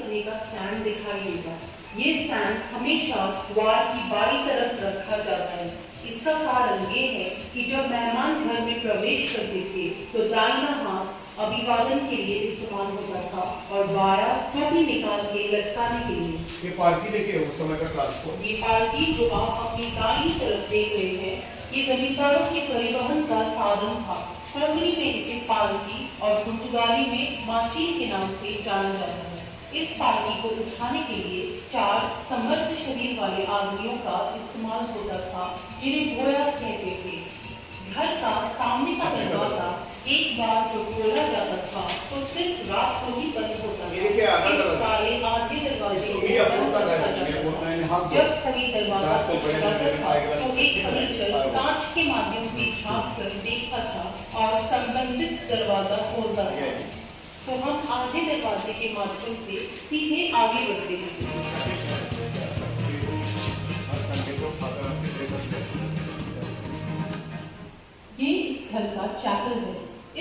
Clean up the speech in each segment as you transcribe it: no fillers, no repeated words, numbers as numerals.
रखने का स्टैंड दिखाई देगा। ये स्टैंड हमेशा द्वार की बाईं तरफ रखा जाता है। इसका कारण ये है कि जब मेहमान घर में प्रवेश करते थे तो दाहिना हाथ अभिवादन के लिए इस्तेमाल होता था और बायां टोपी निकाल के लटकाने के लिए। ये पालकी देखिए उस समय का ट्रांसपोर्ट। ये पालकी जो आप अपनी दाईं तरफ देख रहे हैं, ये जमींदारों के परिवहन का साधन था। कोंकणी में इसे पालकी और पुर्तगाली में माचील के नाम से जाना जाता है। इस पालकी को उठाने के लिए 4 समर्थ शरीर वाले आदमियों का इस्तेमाल होता था, जिन्हें घोड़ा कहते थे। घर का सामने का दरवाजा एक बार जो खोला जाता था तो सिर्फ रात को ही बंद होता था। इस काले आधे दरवाजे को बंद रखा जाता था। जब कभी दरवाजा को खोला था तो एक फर्नीचर कांच के माध्यम से झांक कर देखता था और संबंधित दरवाजा खोलता था। तो हम आधे दरवाजे के माध्यम से सीधे आगे बढ़ते हैं। ये इस घर का चैपल है।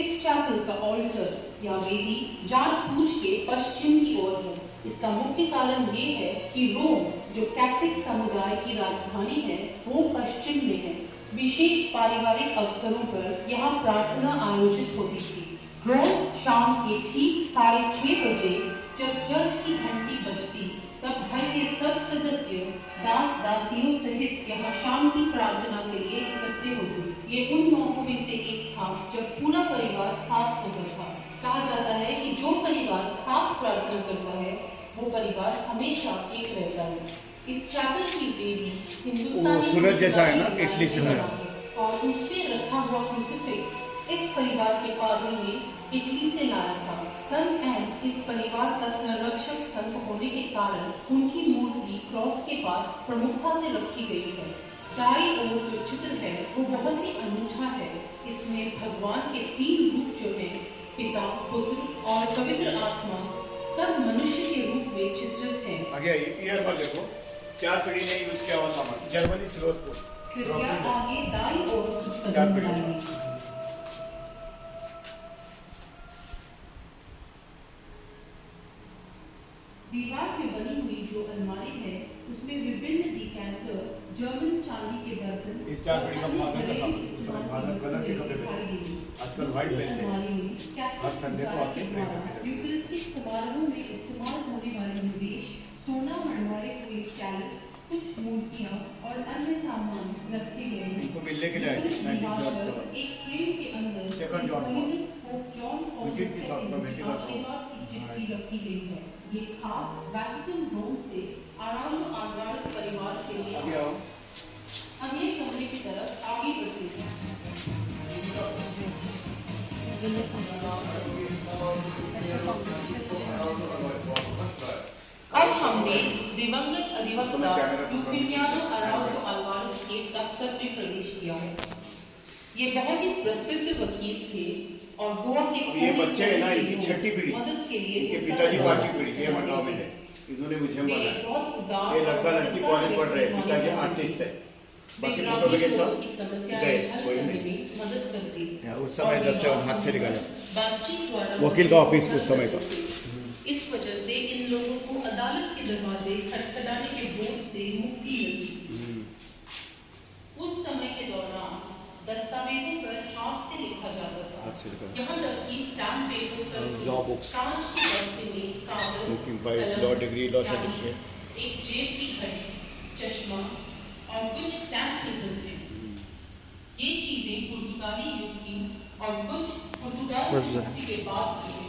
इस चैपल का ऑल्टर या वेदी जानबूझ के पश्चिम की ओर है। इसका मुख्य कारण ये है कि रोम, जो कैथोलिक समुदाय की राजधानी है, वो पश्चिम में है। विशेष पारिवारिक अवसरों पर यहाँ प्रार्थना आयोजित होती थी। रोज शाम के ठीक 6:30 बजे जब चर्च की घंटी बजती, तब घर के सब सदस्य दास दासियों सहित यहाँ शाम की प्रार्थना के लिए इकट्ठे होते। ये उन मौकों में से एक था जब पूरा परिवार साथ होता था। कहा जाता है कि जो परिवार साथ प्रार्थना करता है वो परिवार हमेशा एक रहता है। इस चैपल की वेदी हिंदुस्तान सूरज जैसा है ना, इटली से है और उसपे रखा हुआ क्रूसिफिक्स इस परिवार के पादरी ने इटली से लाया था। संत एन इस परिवार का संरक्षक संत होने के कारण उनकी मूर्ति क्रॉस के पास प्रमुखता से रखी गई है। दाईं ओर जो चित्र है वो बहुत ही अनूठा है। इसमें भगवान के 3 रूप जो हैं, पिता, पुत्र और पवित्र आत्मा, सब मनुष्य के रूप में चित्रित हैं। आगे ईयर पर देखो, 4 पीढ़ी ने यूज किया हुआ सामान, जर्मनी सिलोस्कोप। कृपया आगे दाईं ओर कुछ कदम बढ़ाइए। दीवार पे बनी हुई जो अलमारी है उसमें विभिन्न डिकैंटर, जर्मन चांदी के बर्तन, ये 4 पीढ़ी का फादर का सामान। उस समय फादर कलर के कपड़े पहनते, आजकल व्हाइट पहनते हैं। हर संडे को आके प्रे करते हैं। यूकरिस्टिक समारोह में इस्तेमाल होने वाले निवेश, सोना मढ़वाए हुए कैलेंडर, कुछ मूर्तियां और अन्य सामान रखे गए हैं। इनको मिलने के लिए 1907 एक फ्रेम के अंदर सेकंड जॉन पॉल विजिट की साथ में भेंट चिट्ठी रखी गई है। ये खास वैटिकन रोम से आराम आंद्रास परिवार के लिए अगले कमरे की तरफ आगे बढ़ते हैं। अब हमने दिवंगत अधिवक्ता यूफिमियानो अराउजो अल्वारेस के दफ्तर में प्रवेश किया है। ये बहुत ही प्रसिद्ध वकील थे और गोवा के ये बच्चे है ना, इनकी 6ठी पीढ़ी, मदद के लिए इनके पिताजी 5वीं पीढ़ी, ये मंडाव में है। इन्होंने मुझे बताया ये लड़का लड़की कॉलेज पढ़ रहे हैं, पिताजी आर्टिस्ट है, बाकी फोटो लगे सब गए, कोई नहीं। उस समय दस्तावेज हाथ से निकाला, वकील का ऑफिस उस समय का। इस वजह से इन लोगों को अदालत के दरवाजे खटखटाने के बोझ से मुक्ति मिली। उस समय के दौरान दस्तावेजों पर हाथ से लिखा जाता था। यहाँ तक कि स्टैम्प पेपर्स पर लॉ बुक्स, कांच के बक्से में कागज, smoking pipe, law degree, law certificate, एक जेब की घड़ी, चश्मा और कुछ स्टैम्प पेपर्स हैं। ये चीजें पुर्तगाली युग की और कुछ पुर्तगाली युग के बाद की हैं।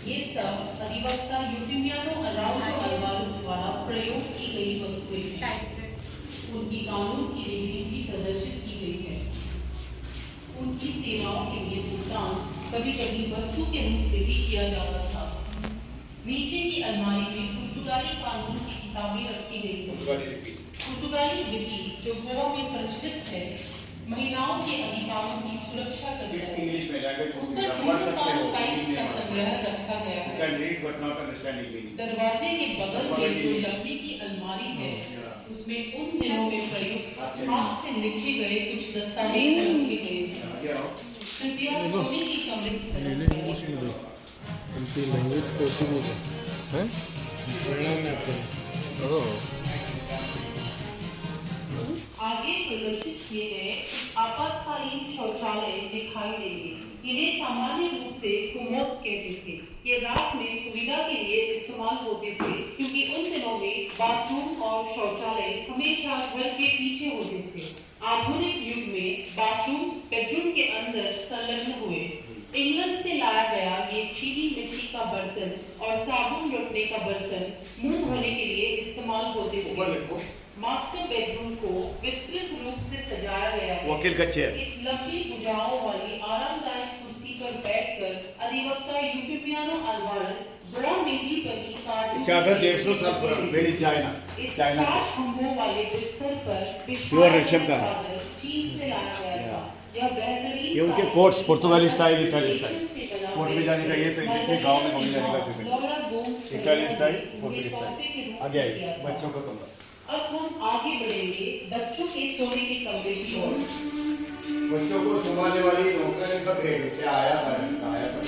ये सब अधिवक्ता यूफिमियानो अराउजो अल्वारेस द्वारा प्रयोग की गई वस्तुएं हैं। उनकी कानून की डिग्री भी प्रदर्शित की गई है। उनकी सेवाओं के लिए भुगतान कभी-कभी वस्तु के रूप में भी किया जाता था। नीचे की अलमारी में पुर्तगाली कानून की किताबें रखी गई हैं। पुर्तगाली लिपि जो गोवा में प्रचलित है, महिलाओं के अधिकारों की सुरक्षा करता है। ऊपर हिंदुस्तान टाइम्स का संग्रह रखा गया है। दरवाजे के बगल में जो लकड़ी की अलमारी है, उसमें उन दिनों में प्रयुक्त हाथ से लिखे गए कुछ दस्तावेज रखे गए हैं। कृपया सोने की कमरे की तरफ हैं? ओह, आगे प्रदर्शित किए गए आपातकालीन शौचालय दिखाई देंगे। इन्हें सामान्य रूप से कुमोद कहते थे। ये रात में सुविधा के लिए इस्तेमाल होते थे, क्योंकि उन दिनों में बाथरूम और शौचालय हमेशा घर के पीछे होते थे। आधुनिक युग में बाथरूम बेडरूम के अंदर संलग्न हुए। इंग्लैंड से लाया गया ये चीनी मिट्टी का बर्तन और साबुन रखने का बर्तन मुंह धोने के लिए इस्तेमाल होते थे। मास्टर बेडरूम को विस्तृत रूप से सजाया गया है। वकील का चेयर। इस लंबी भुजाओं वाली आरामदायक कुर्सी पर बैठकर अधिवक्ता यूफेमियानो अल्वारेस गोवा में ही बनी चादर 150 साल पुरानी, मेड इन चाइना, चाइना से। खंभों वाले बिस्तर पर प्योर रेशम का चादर चीन से लाया गया था। यह बेहतरीन ये उनके कोट्स पुर्तगाली स्टाइल, इटालियन स्टाइल। कोर्ट में जाने का ये पहनते थे, गांव में घूमने जाने का पहनते। इटालियन स्टाइल, पुर्तगाली स्टाइल। आगे आइए, बच्चों का कमरा। अब हम आगे बढ़ेंगे बच्चों के सोने के कमरे की ओर। बच्चों को संभालने वाली नौकरानी का ग्रेड से आया आया था।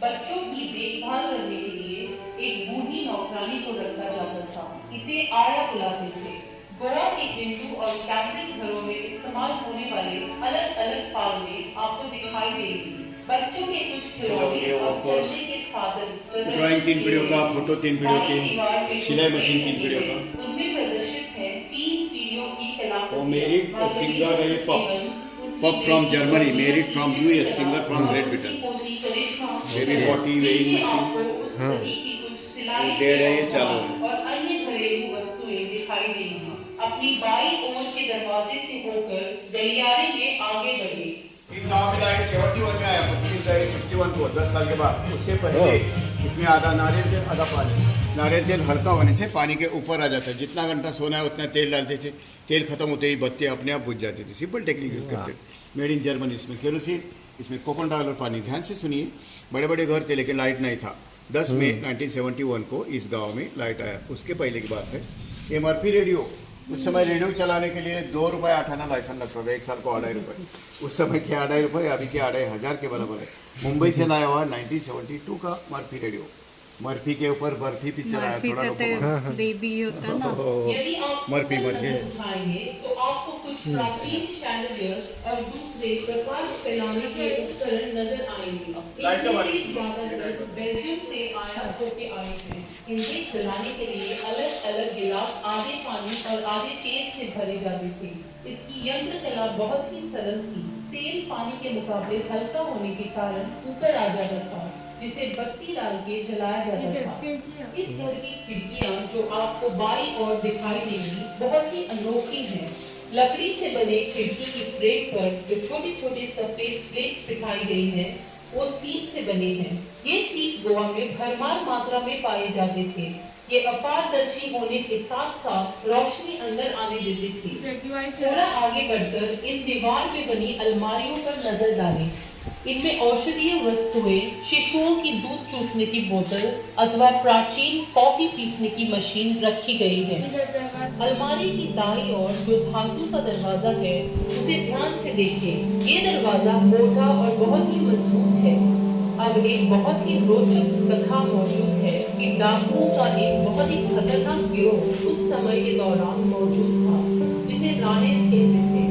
बच्चों की देखभाल करने के लिए एक बूढ़ी नौकरानी को रखा जाता था। इसे आया बुलाते थे। गोवा के हिंदू और कैथोलिक घरों में इस्तेमाल होने वाले अलग अलग पालने आपको दिखाई देंगे। बच्चों के कुछ खिलौने और चलने के साधन, ड्राइंग 3 पीढ़ियों का, फोटो 3 पीढ़ियों की, सिलाई मशीन 3 पीढ़ियों का। उनमें प्रदर्शित है 3 पीढ़ियों की कलाकृतियां। और मेरिड सिंगर है pop from Germany, married from US, singer from great Britain. Baby 40 weighing machine, डेढ़ है, ये चालू है। और अन्य घरेलू वस्तुएं दिखाई देंगी। अपनी बाईं ओर के दरवाजे से होकर गलियारे में आगे बढ़े। इस गांव में लाइट 71 में आया, 61 को 10 साल के बाद। उससे पहले इसमें आधा नारियल तेल, आधा पानी। नारियल तेल हल्का होने से पानी के ऊपर आ जाता है। जितना घंटा सोना है उतना तेल डालते थे। तेल खत्म होते ही बत्ती अपने आप बुझ जाती थी। सिंपल टेक्निक यूज करते थे। Made in Germany. इसमें केरोसिन, इसमें कोकोनट ऑयल और पानी। ध्यान से सुनिए, बड़े बड़े घर थे लेकिन लाइट नहीं था। 10 मई 1971 को इस गाँव में लाइट आया। उसके पहले की बात है। ये मर्फी रेडियो, उस समय रेडियो चलाने के लिए 2 रुपये 8 आना लाइसेंस लगता था। 1 साल को 2.5 रुपये। उस समय के 2.5 रुपये, अभी के 2,500 के बराबर है। मुंबई से लाया हुआ 1972 का मर्फी रेडियो। मर्फी के ऊपर बर्फी पिक्चर आया, थोड़ा बेबी होता ना। यदि आप मर्फी उठाएंगे तो आपको कुछ प्राचीन शैंडलियर्स और दूसरे प्रकाश फैलाने के उपकरण नजर आएंगे। बेल्जियम से आया होके आए थे। इन्हें जलाने के लिए अलग अलग गिलास आधे पानी और आधे तेल से भरे जाते थे। इसकी यंत्र कला बहुत ही सरल थी। तेल पानी के मुकाबले हल्का होने के कारण ऊपर आ जाता था, जिसे बत्ती डाल के जलाया जाता था। इस घर की खिड़कियां जो आपको बाईं ओर दिखाई देंगी बहुत ही अनोखी हैं। लकड़ी से बने खिड़की की फ्रेम पर जो छोटे छोटे सफेद प्लेट्स बिठाई गई हैं, वो सीप से बने हैं। ये सीप गोवा में भरमार मात्रा में पाए जाते थे। ये अपारदर्शी होने के साथ साथ रोशनी अंदर आने देती थी। थोड़ा आगे बढ़कर इन दीवार में बनी अलमारियों पर नजर डालें। इनमें औषधीय वस्तुएं, शिशुओं की दूध चूसने की बोतल अथवा प्राचीन कॉफी पीसने की मशीन रखी गई है। अलमारी की दाईं ओर जो धातु का दरवाजा है, उसे ध्यान से देखें। ये दरवाजा मोटा और बहुत ही मजबूत है। आगे बहुत ही रोचक कथा मौजूद है कि डाकुओं का एक बहुत ही खतरनाक गिरोह उस समय के दौरान मौजूद था, जिसे राणे कहते थे।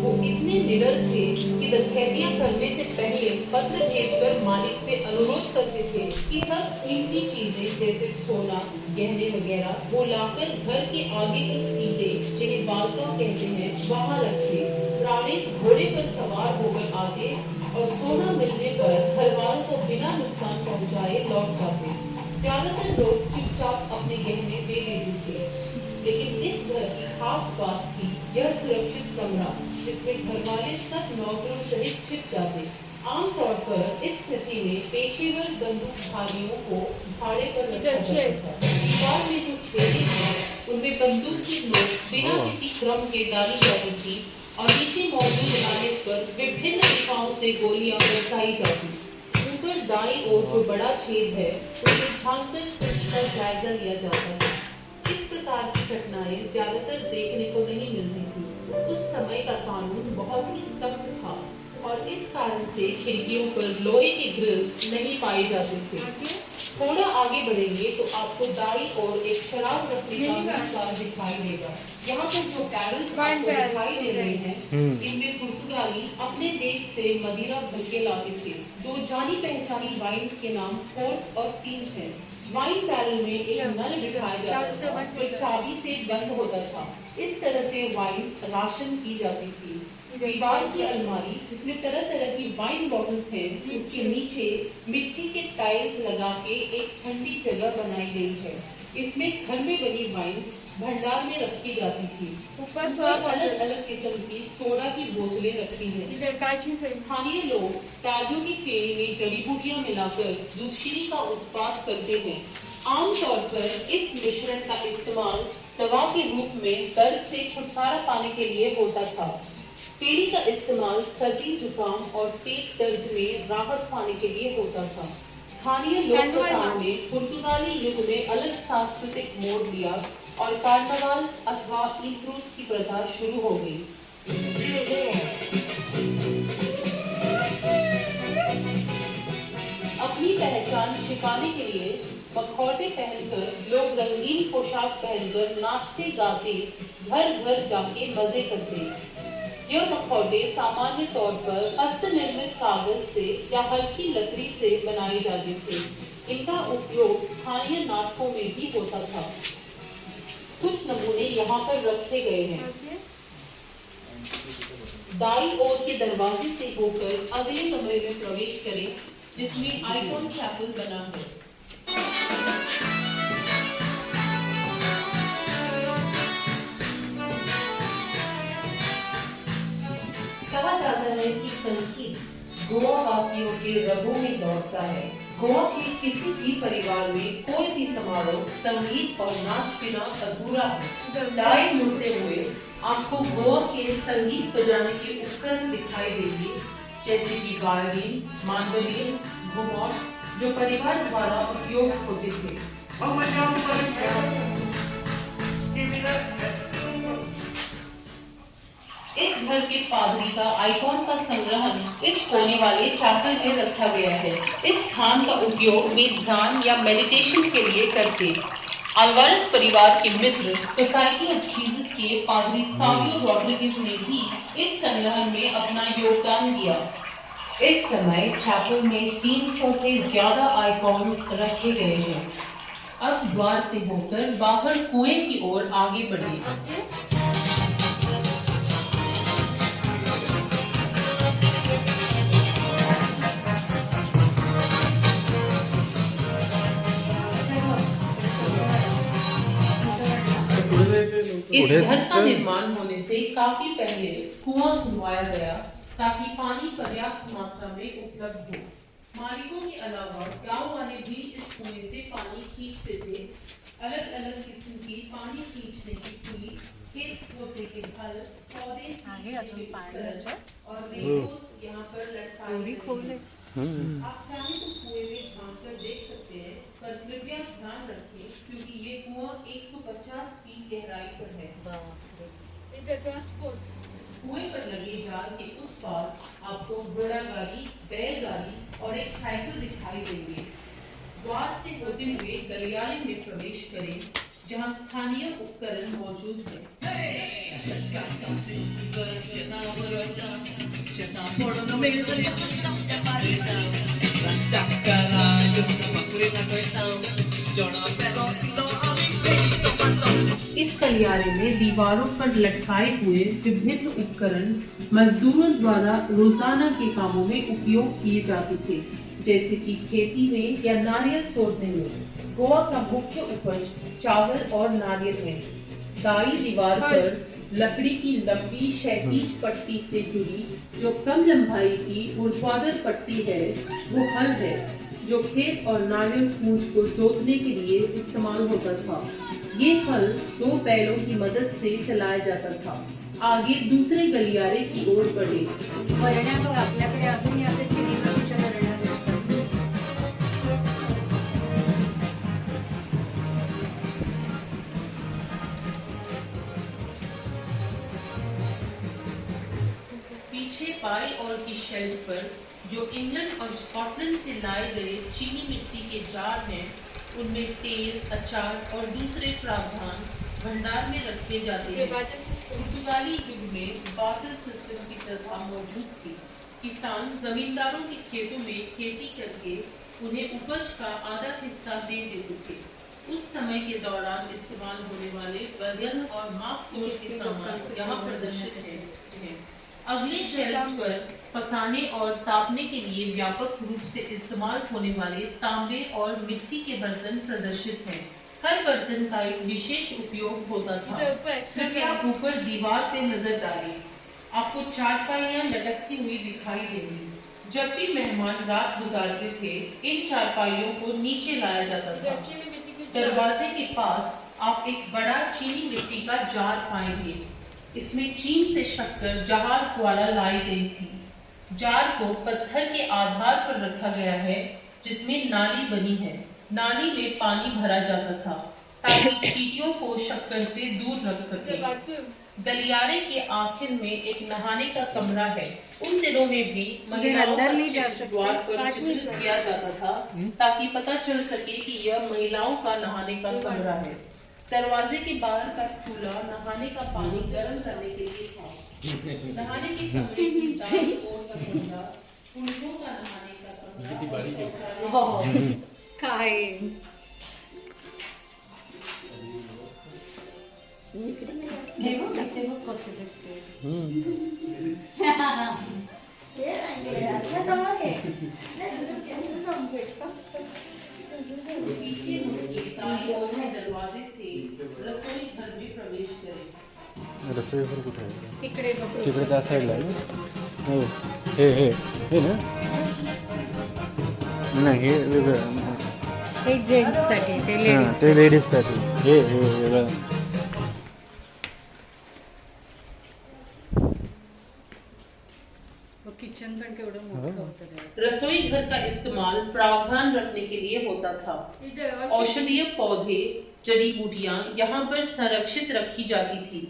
वो इतने निडर थे कि डकैतियां करने से पहले पत्र भेजकर मालिक से अनुरोध करते थे कि सब कीमती चीजें जैसे सोना, गहने वगैरह वो लाकर घर के आगे की सीटें, जिन्हें बालका कहते हैं, वहां रखे। राणे घोड़े पर सवार होकर आते और सोना मिलने पर हरवारों को बिना नुकसान पहुंचाए लौट जाते। ज्यादातर लोग चुपचाप अपने गहने दे देते थे। लेकिन इस घर की खास बात थी यह सुरक्षित कमरा, जिसमें घरवाले सब नौकरों सहित छिप जाते। आमतौर पर इस स्थिति में पेशेवर बंदूकधारियों को भाड़े पर रखा जाता था। दीवार में जो छेदें हैं, उनमें बंदूक की नोक बिना किसी क्रम के डाली जाती थी और नीचे मौजूद लाइन्स पर विभिन्न दिशाओं से गोलियां बरसाई जाती। ऊपर दाईं ओर जो बड़ा छेद है, उसे झांककर उसका जायजा लिया जाता है। इस प्रकार की घटनाएं ज्यादातर देखने को नहीं मिलती थी। उस समय का कानून बहुत ही सख्त था। और इस कारण से खिड़कियों पर लोहे के ग्रिल्स नहीं पाए जाते थे। थोड़ा आगे बढ़ेंगे तो आपको दाई और एक शराब रखने का विस्तार दिखाई देगा। यहाँ पर जो बैरल्स आपको दिखाई दे रहे हैं, इनमें पुर्तगाली अपने देश से मदिरा भर के लाते थे। दो जानी पहचानी वाइन के नाम फोर्ट और टीन्स हैं। वाइन बैरल में एक नल बिठाया जाता था जो चाबी से बंद होता था। इस तरह से वाइन राशन की जाती थी। दीवार की अलमारी जिसमें तरह तरह की वाइन बॉटल्स हैं, उसके नीचे मिट्टी के टाइल्स लगा के एक ठंडी जगह बनाई गई है। इसमें घर में बनी वाइन भंडार में रखी जाती थी। ऊपर अलग अलग किस्म की सोडा की बोतलें रखी हैं। स्थानीय लोग ताजों की फेरी में जड़ी बूटियां मिलाकर दूधशीरी का उत्पाद करते हैं। आमतौर पर इस मिश्रण का इस्तेमाल दवा के रूप में दर्द से छुटकारा पाने के लिए होता था। पेड़ी का इस्तेमाल सर्दी जुकाम और पेट दर्द में राहत पाने के लिए होता था। स्थानीय लोक कथाओं ने पुर्तगाली युग में अलग सांस्कृतिक मोड़ लिया और कार्नावाल अथवा ईद-उल-जुहा की प्रथा शुरू हो गई। अपनी पहचान छिपाने के लिए मखौटे पहनकर लोग रंगीन पोशाक पहनकर नाचते गाते घर घर जाके मजे करते। यह मखौटे सामान्य तौर पर हस्तनिर्मित कागज से या हल्की लकड़ी से बनाए जाते थे। इनका उपयोग स्थानीय नाटकों में भी होता था। कुछ नमूने यहाँ पर रखे गए हैं। दाईं ओर के दरवाजे से होकर अगले कमरे में प्रवेश करें जिसमें आइकॉन चैपल बना है। कहा जाता है कि संगीत गोवा वासियों के रगों में दौड़ता है। गोवा के किसी भी परिवार में कोई भी समारोह संगीत और नाच बिना अधूरा है। दाएं मुड़ते हुए आपको गोवा के संगीत बजाने के उपकरण दिखाई देंगे जैसे कि वायलिन, मांडोलिन, घुमौर जो परिवार द्वारा उपयोग होते थे। इस घर के पादरी का आइकॉन का संग्रहण इस कोने वाले चैपल में रखा गया है। इस स्थान का उपयोग वे ध्यान या मेडिटेशन के लिए करते। अल्वारेस परिवार के मित्र सोसाइटी ऑफ जीसस के पादरी सावियो रॉड्रिगेज ने भी इस संग्रहण में अपना योगदान दिया। इस समय चैपल में 300 से ज्यादा आइकॉन रखे गए हैं। अब द्वार से होकर बाहर कुएं की ओर आगे बढ़िए। इस घर का निर्माण होने से काफी पहले कुआं खुदवाया गया ताकि पानी पर्याप्त मात्रा में उपलब्ध हो। मालिकों के अलावा गांव वाले भी इस कुएं से पानी खींचते थे। अलग अलग किस्म की पानी खींचने की पुली, खेत जोतने के हल, पौधे और रेनोस यहाँ पर लटकाए। आप चाहें तो कुएं में झांक कर देख सकते हैं, पर कृपया ध्यान रखें क्योंकि ये कुआं 150 फीट गहराई पर है। कुएं पर लगे जाल के उस पार आपको घोड़ा गाड़ी, बैलगाड़ी और एक साइकिल दिखाई देंगे। द्वार से होते हुए गलियारे में प्रवेश करें जहां स्थानीय उपकरण मौजूद है। इस गलियारे में दीवारों पर लटकाए हुए विभिन्न उपकरण मजदूरों द्वारा रोजाना के कामों में उपयोग किए जाते थे, जैसे कि खेती में या नारियल तोड़ने में। गोवा का मुख्य उपज चावल और नारियल है। दाई दीवार पर लकड़ी की लंबी क्षैतिज पट्टी से जुड़ी जो कम लंबाई की ऊर्ध्वाधर पट्टी है वो हल है जो खेत और नारियल फूस को जोतने के लिए इस्तेमाल होता था। ये हल 2 बैलों की मदद से चलाया जाता था। आगे दूसरे गलियारे की ओर बढ़े। वरण्या बघ आपल्याकडे अजूनही असे चिनी मातीच्या वरण्या दिसतात। पीछे बाएं ओर की शेल्फ पर जो इंग्लैंड और स्कॉटलैंड से लाए गए चीनी मिट्टी के जार हैं, उनमें तेल, अचार और दूसरे प्रावधान भंडार में रखे जाते हैं। पुर्तगाली युग में बारटर सिस्टम की प्रथा मौजूद थी। किसान जमींदारों के खेतों में खेती करके उन्हें उपज का आधा हिस्सा दे देते थे। उस समय के दौरान इस्तेमाल होने वाले वजन और माप तोल के सामान यहाँ प्रदर्शित हैं। अगले शेल्फ पर पकाने और तापने के लिए व्यापक रूप से इस्तेमाल होने वाले तांबे और मिट्टी के बर्तन प्रदर्शित हैं। हर बर्तन का एक विशेष उपयोग होता था। कृपया ऊपर दीवार पे नजर डालें। आपको चारपाइयां लटकती हुई दिखाई देंगी। जब भी मेहमान रात गुजारते थे, इन चारपाइयों को नीचे लाया जाता था। दरवाजे के पास आप एक बड़ा चीनी मिट्टी का जार पाएंगे। इसमें चीन से शक्कर जहाज द्वारा लाई गई थी। जार को पत्थर के आधार पर रखा गया है, जिसमें नाली बनी है। नाली में पानी भरा जाता था ताकि चींटियों को शक्कर से दूर रख सके। गलियारे के आखिर में एक नहाने का कमरा है। उन दिनों में भी महिलाओं का चित्र द्वार पर चित्रित किया जाता था ताकि पता चल सके कि यह महिलाओं का नहाने का कमरा है। दरवाजे के बाहर का चूल्हा नहाने का पानी गर्म करने के लिए था। नहाने के कमरे की दाईं ओर का कमरा पुरुषों का नहाने का कमरा। देखो कितने लोग कैसे दिखते पीछे मुड़के दाईं ओर में दरवाजे से रसोई घर में प्रवेश करें। रसोई घर कुठे आहे? तिकडे त्या साईडला आहे. हो हे ना नाही हे वेगळं. हे जेंट्स साठी ते हां लेडीज ते लेडीजसाठी हे वेगळं. किचन पण केवढं मोठं होतं ते. रसोई घर का इस्तेमाल प्रावधान रखने के लिए होता था। औषधीय पौधे, जड़ी बूटियां यहाँ पर संरक्षित रखी जाती थी।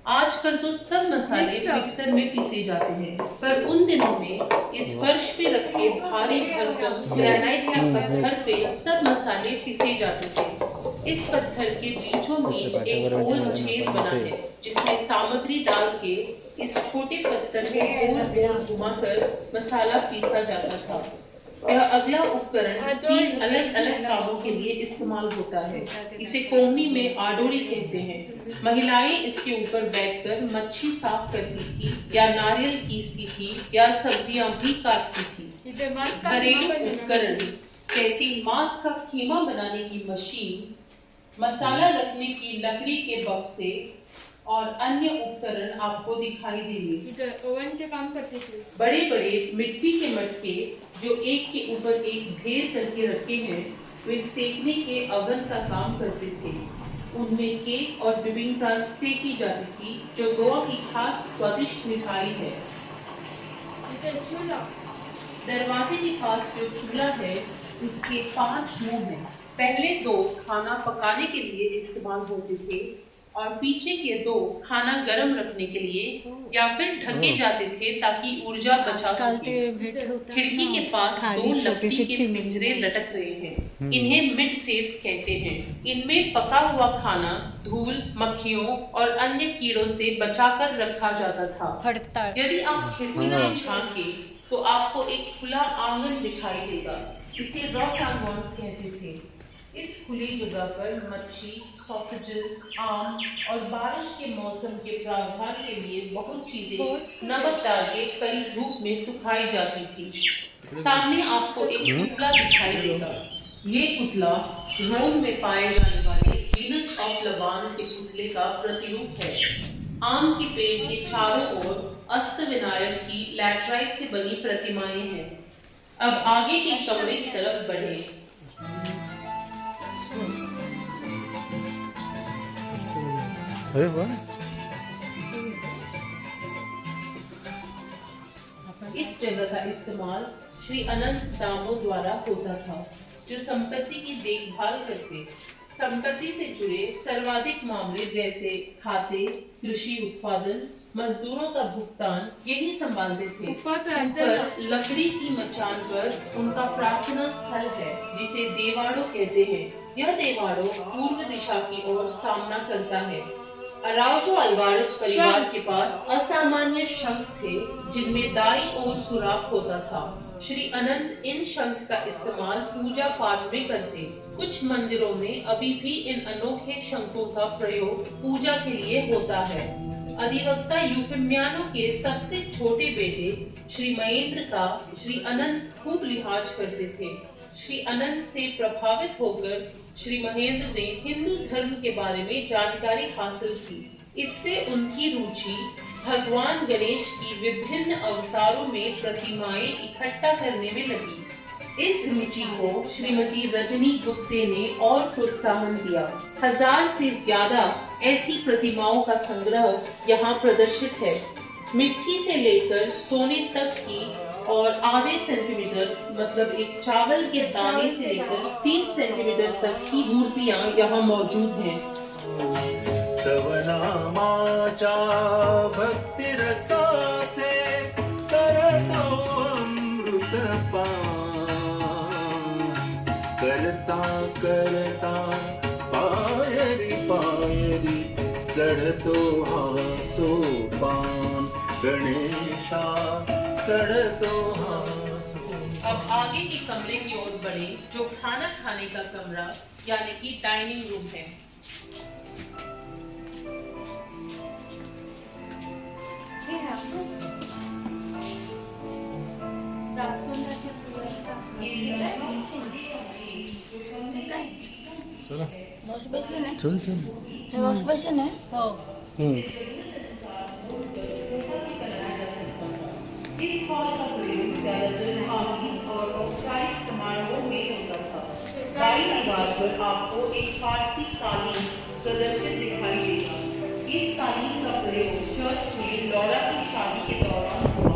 आजकल तो सब मसाले मिक्सर में पीसे जाते हैं, पर उन दिनों में इस फर्श पे रखे भारी भरकम ग्रेनाइट के पत्थर पे सब मसाले पीसे जाते थे। इस पत्थर के बीचों बीच एक गोल छेद बना है, जिसमें सामग्री डाल के इस छोटे पत्थर को गोल गोल घुमाकर मसाला पीसा जाता था। यह अगला उपकरण 3 अलग अलग कामों के लिए इस्तेमाल होता है। इसे कोहनी में आडोरी कहते हैं। महिलाएं इसके ऊपर बैठकर मच्छी साफ करती थी या नारियल पीसती थी या सब्जियां भी काटती थी। घरेलू उपकरण जैसे मांस का कीमा बनाने की मशीन, मसाला रखने की लकड़ी के बक्से और अन्य उपकरण आपको दिखाई देंगे। ओवन के काम करते थे। बड़े बड़े मिट्टी के मटके जो एक के ऊपर एक ढेर करके रखे हैं, वे सेकने के ओवन का काम करते थे। उनमें केक और बिबिंका सेकी जाती थी, जो गोवा की खास स्वादिष्ट मिठाई है। दरवाजे के पास जो चूल्हा है, उसके 5 मुंह हैं। पहले 2 खाना पकाने के लिए इस्तेमाल होते थे और पीछे के 2 खाना गर्म रखने के लिए या फिर ढके जाते थे ताकि ऊर्जा बचा सके। खिड़की के पास 2 लकड़ी के पिंजरे लटक रहे हैं। इन्हें मिड सेफ्स कहते हैं। इनमें पका हुआ खाना धूल, मक्खियों और अन्य कीड़ों से बचाकर रखा जाता था। यदि आप खिड़की से झांके तो आपको एक खुला आंगन दिखाई देगा। इसे रॉक आंगन कहते थे। इस खुली जगह पर मच्छी, सॉसेजेस, आम और बारिश के मौसम के प्रावधान के लिए बहुत चीजें नमक डाल के कड़ी धूप में सुखाई जाती थी। सामने आपको एक पुतला दिखाई देगा। ये पुतला रोम में पाए जाने वाले वीनस ऑफ लबान के पुतले का प्रतिरूप है। आम के पेड़ के चारों ओर अस्त विनायक की लैटराइट से बनी प्रतिमाएं हैं। अब आगे के कमरे की तरफ बढ़े। अरे वाह. इस जगह का इस्तेमाल श्री अनंत दामों द्वारा होता था, जो संपत्ति की देखभाल करते। संपत्ति से जुड़े सर्वाधिक मामले जैसे खाते, कृषि उत्पादन, मजदूरों का भुगतान यही संभालते थे। ऊपर लकड़ी की मचान पर उनका प्रार्थना स्थल है, जिसे देवाड़ो कहते हैं। यह देवाड़ो पूर्व दिशा की ओर सामना करता है। अराउजो अल्वारेस परिवार के पास असामान्य शंख थे, जिनमें दाईं ओर सुराख होता था। श्री अनंत इन शंख का इस्तेमाल पूजा पाठ में करते। कुछ मंदिरों में अभी भी इन अनोखे शंखों का प्रयोग पूजा के लिए होता है। अधिवक्ता यूफिमियानो के सबसे छोटे बेटे श्री महेंद्र का श्री अनंत खूब लिहाज करते थे। श्री अनंत से प्रभावित होकर श्री महेंद्र ने हिंदू धर्म के बारे में जानकारी हासिल की। इससे उनकी रुचि भगवान गणेश की विभिन्न अवतारों में प्रतिमाएं इकट्ठा करने में लगी। इस रुचि को श्रीमती रजनी गुप्ते ने और प्रोत्साहन दिया। 1000 से ज्यादा ऐसी प्रतिमाओं का संग्रह यहाँ प्रदर्शित है। मिट्टी से लेकर सोने तक की और आधे सेंटीमीटर मतलब एक चावल के दाने से लेकर 30 सेंटीमीटर तक की मूर्तियाँ यहाँ मौजूद हैं। तव नामाचा भक्ति रसाचे करतो अमृतपान करता करता पायरी पायरी चढ़तो हा सोपान गणेशा चढ़तो हा। अब आगे के कमरे की ओर बढ़े, जो खाना खाने का कमरा यानी कि डाइनिंग रूम है। वॉश बेसिन है। चल चल है वॉश बेसिन है। हो। इस हॉल का प्रयोग ज्यादातर धार्मिक और औपचारिक समारोह में होता था। बाई दीवार पर आपको एक फारसी कालीन प्रदर्शित दिखाई देगा। इस कालीन का प्रयोग चर्च में लौरा की शादी के दौरान हुआ।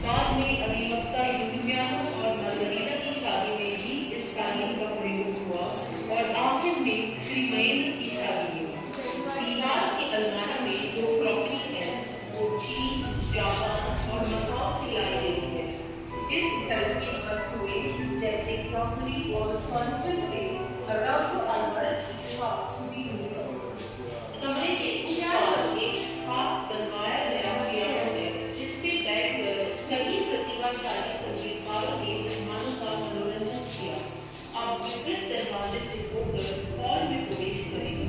बाद में अधिवक्ता यूफिमियानो और मार्गरीटा की शादी में भी इस कालीन का प्रयोग हुआ और आखिर में श्री महेंद्र की शादी हुई। दीवार के अलमारी में जो क्रॉकरी है वो चीन, जापान और मकाओ से लाई गई है। इस तरह की वस्तुएं जैसे क्रॉकरी और फर्नीचर में अराउजो अल्वारेस की छाप हुई है। कमरे के ऊपर एक खास बनवाया गया है, जिसपे बैठकर कई प्रतिभाशाली संगीतकारों ने मेहमानों का मनोरंजन किया। आप विस्तृत दरवाजे से होकर हॉल में प्रवेश करेंगे।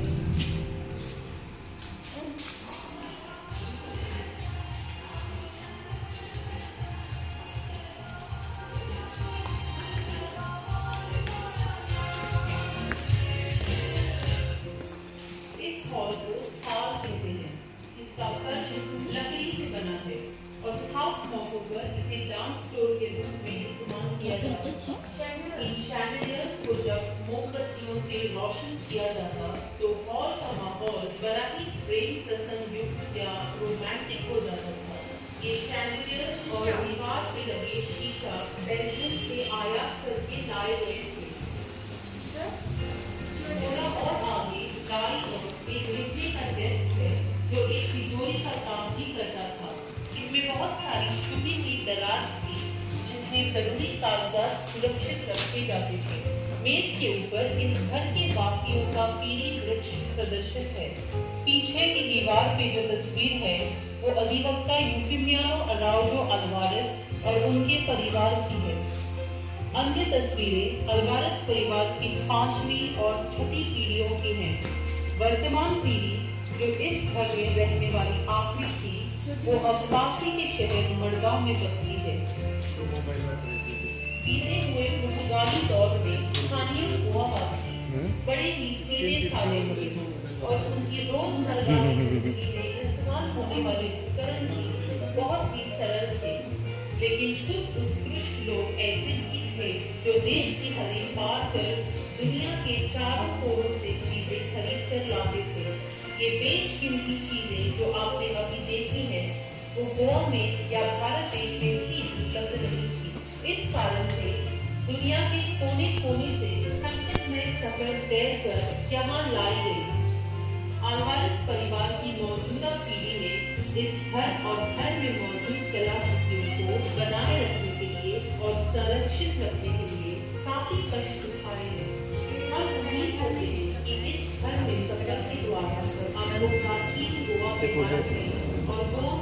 इस हॉल को थाल कहते हैं। इसका फर्श लकड़ी से बना है और खास मौकों पर इसे डांस फ्लोर के रूप में इस्तेमाल किया जाता है। इन शैंडिलियर्स को जब मोमबत्तियों से रोशन किया जाता तो हॉल का माहौल बड़ा ही प्रेम प्रसंग युक्त या रोमांटिक हो जाता था। ये शैंडिलियर्स और दीवार पे लगे शीशा बेल्जियम से आयात करके लाए गए थे। थोड़ा और आगे दाईं ओर एक बिजली का डेस्क है, जो एक तिजोरी का काम भी करता था। इसमें बहुत सारी छुपी हुई दराज थी, जिसमें जरूरी कागजात सुरक्षित रखे जाते थे। मेज के ऊपर इस घर के वाकियों का पीली वृक्ष प्रदर्शित है। पीछे की दीवार पे जो तस्वीर है वो अधिवक्ता यूफिमियानो अराउजो अल्वारेस और उनके परिवार की है। अन्य तस्वीरें अल्वारेस परिवार की 5वीं और 6ठी पीढ़ियों की हैं। वर्तमान पीढ़ी जो इस घर में रहने वाली आखिरी थी, वो अब पासी के शहर मडगांव में बसती है। बीते हुए पुर्तगाली दौर में स्थानीय गोवावासी बड़े ही सीधे साधे हुए और उनकी रोजमर्रा की जिंदगी में इस्तेमाल होने वाले उपकरण भी बहुत ही सरल थे। लेकिन कुछ उत्कृष्ट लोग ऐसे भी थे जो देश की हदें पार कर दुनिया के चारों कोनों से चीजें खरीद कर लाते थे। ये बेशकीमती चीजें जो आपने अभी देखी हैं, वो गोवा में या भारत देश में भी उपलब्ध नहीं थी। इस कारण से दुनिया के कोने कोने से संकट में सफर कर तय कर यहाँ लाई गई। आलवारिस परिवार की मौजूदा पीढ़ी ने इस घर और घर में मौजूद कलाकृतियों को बनाए रखने के लिए और संरक्षित रखने के लिए काफी कष्ट उठाए हैं। हम उम्मीद करते हैं कि इस घर में संपत्ति द्वारा आपको प्राचीन गोवा के बारे में और गोवा